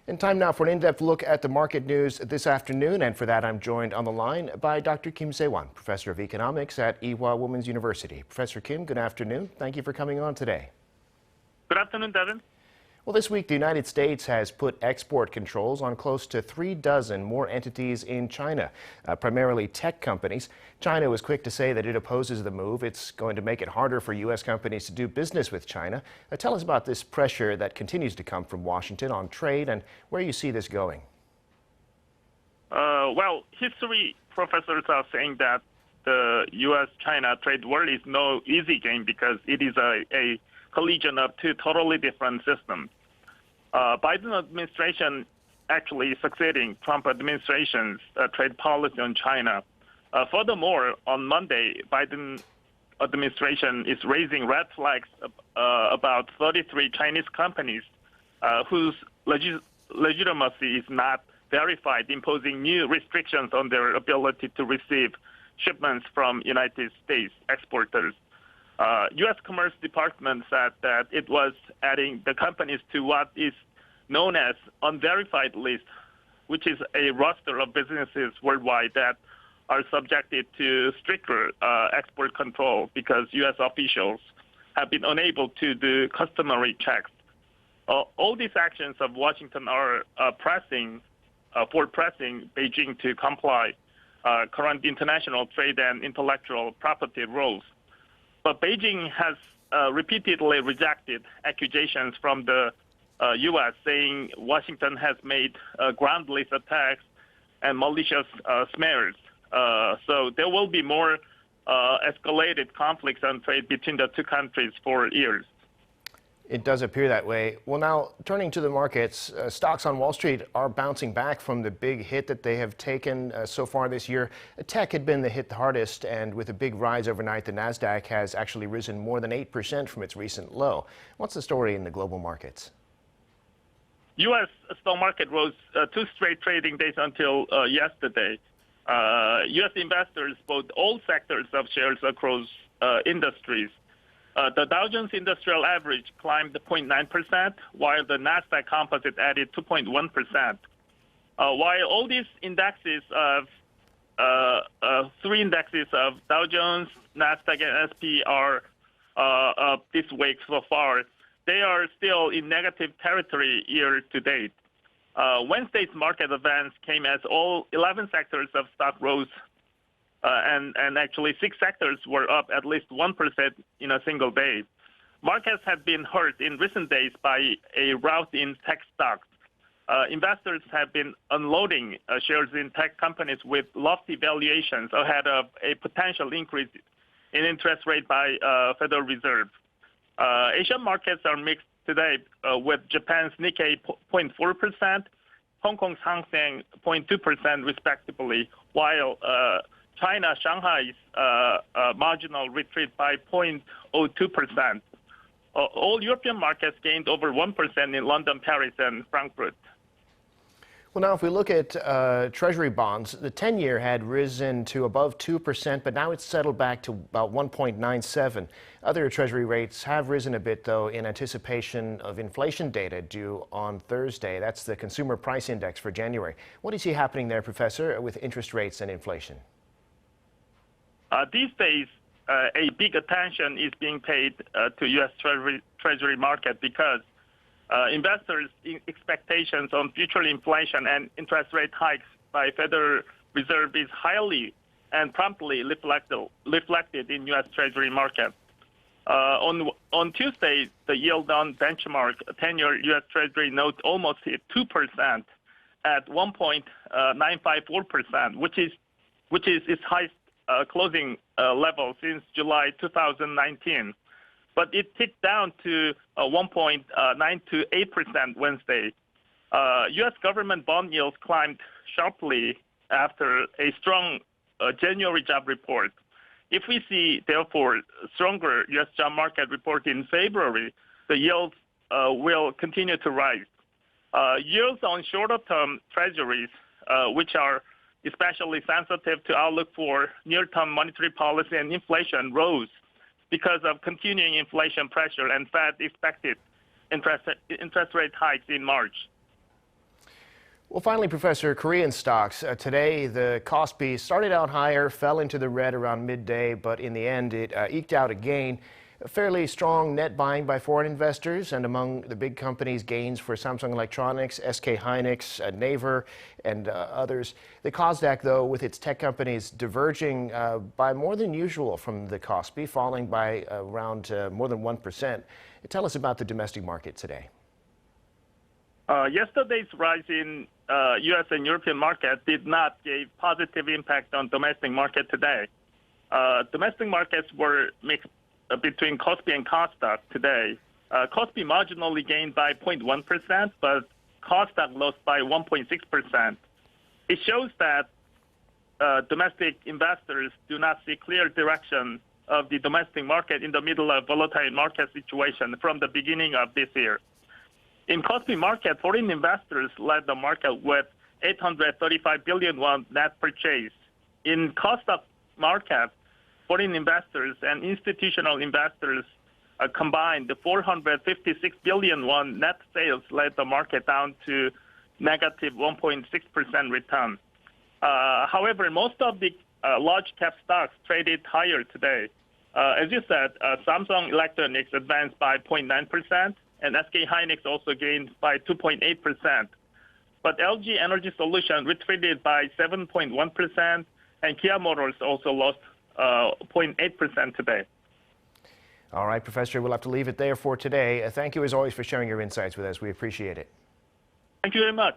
And time now for an in-depth look at the market news this afternoon. And for that, I'm joined on the line by Dr. Kim Sei-wan, professor of economics at Ewha Womans University. Professor Kim, good afternoon. Thank you for coming on today. Good afternoon, Devin. Well, this week, the United States has put export controls on close to 36 more entities in China, primarily tech companies. China was quick to say that it opposes the move. It's going to make it harder for U.S. companies to do business with China. Tell us about this pressure that continues to come from Washington on trade and where you see this going. Well, history professors are saying that the U.S.-China trade war is no easy game because it is a collision of two totally different systems. Biden administration actually succeeding Trump administration's trade policy on China. Furthermore, on Monday, Biden administration is raising red flags about 33 Chinese companies whose legitimacy is not verified, imposing new restrictions on their ability to receive shipments from United States exporters. U.S. Commerce Department said that it was adding the companies to what is known as unverified list, which is a roster of businesses worldwide that are subjected to stricter export control because U.S. officials have been unable to do customary checks. All these actions of Washington are pressing Beijing to comply current international trade and intellectual property rules. But Beijing has repeatedly rejected accusations from the U.S. saying Washington has made groundless attacks and malicious smears. So there will be more escalated conflicts on trade between the two countries for years. It does appear that way. Well, now, turning to the markets, stocks on Wall Street are bouncing back from the big hit that they have taken so far this year. Tech had been the hit the hardest, and with a big rise overnight, the Nasdaq has actually risen more than 8% from its recent low. What's the story in the global markets? U.S. stock market rose 2 straight trading days until yesterday. U.S. investors bought all sectors of shares across industries. The Dow Jones Industrial Average climbed 0.9%, while the Nasdaq Composite added 2.1%. While all these indexes of three indexes of Dow Jones, Nasdaq, and SP are up this week so far, they are still in negative territory year to date. Wednesday's market events came as all 11 sectors of stock rose. And actually 6 sectors were up at least 1% in a single day. Markets have been hurt in recent days by a rout in tech stocks. Investors have been unloading shares in tech companies with lofty valuations ahead of a potential increase in interest rate by Federal Reserve. Asian markets are mixed today with Japan's Nikkei 0.4%, Hong Kong's Hang Seng 0.2% respectively, while China, Shanghai's marginal retreat by 0.02%. All European markets gained over 1% in London, Paris, and Frankfurt. Well, now, if we look at Treasury bonds, the 10-year had risen to above 2%, but now it's settled back to about 1.97. Other Treasury rates have risen a bit, though, in anticipation of inflation data due on Thursday. That's the Consumer Price Index for January. What do you see happening there, Professor, with interest rates and inflation? These days, a big attention is being paid to U.S. Treasury market because investors' expectations on future inflation and interest rate hikes by Federal Reserve is highly and promptly reflected in U.S. Treasury market. On Tuesday, the yield on benchmark 10-year U.S. Treasury note almost hit 2% at 1.954%, which is its highest closing level since July 2019. But it ticked down to 1.928% Wednesday. U.S. government bond yields climbed sharply after a strong January job report. If we see, therefore, stronger U.S. job market report in February, the yields will continue to rise. Yields on shorter-term treasuries, which are especially sensitive to outlook for near-term monetary policy and inflation, rose because of continuing inflation pressure and Fed expected interest rate hikes in March. Well, finally, Professor, Korean stocks. Today, the Kospi started out higher, fell into the red around midday, but in the end, it eked out a gain. A fairly strong net buying by foreign investors, and among the big companies, gains for Samsung Electronics, SK Hynix, Naver, and others. The Nasdaq, though, with its tech companies diverging by more than usual from the Kospi, falling by around more than 1%. Tell us about the domestic market today. Yesterday's rise in U.S. and European market did not give positive impact on domestic market today. Domestic markets were mixed between Kospi and Nasdaq today. Kospi marginally gained by 0.1%, but Nasdaq lost by 1.6%. It shows that domestic investors do not see clear direction of the domestic market in the middle of volatile market situation from the beginning of this year. In Kospi market, foreign investors led the market with 835 billion won net purchase. In Nasdaq market, foreign investors and institutional investors combined, the 456 billion won net sales led the market down to negative 1.6% return. However, most of the large cap stocks traded higher today. As you said, Samsung Electronics advanced by 0.9%, and SK Hynix also gained by 2.8%. But LG Energy Solution retreated by 7.1%, and Kia Motors also lost 0.8% today. All right, Professor, we'll have to leave it there for today. Thank you, as always, for sharing your insights with us. We appreciate it. Thank you very much.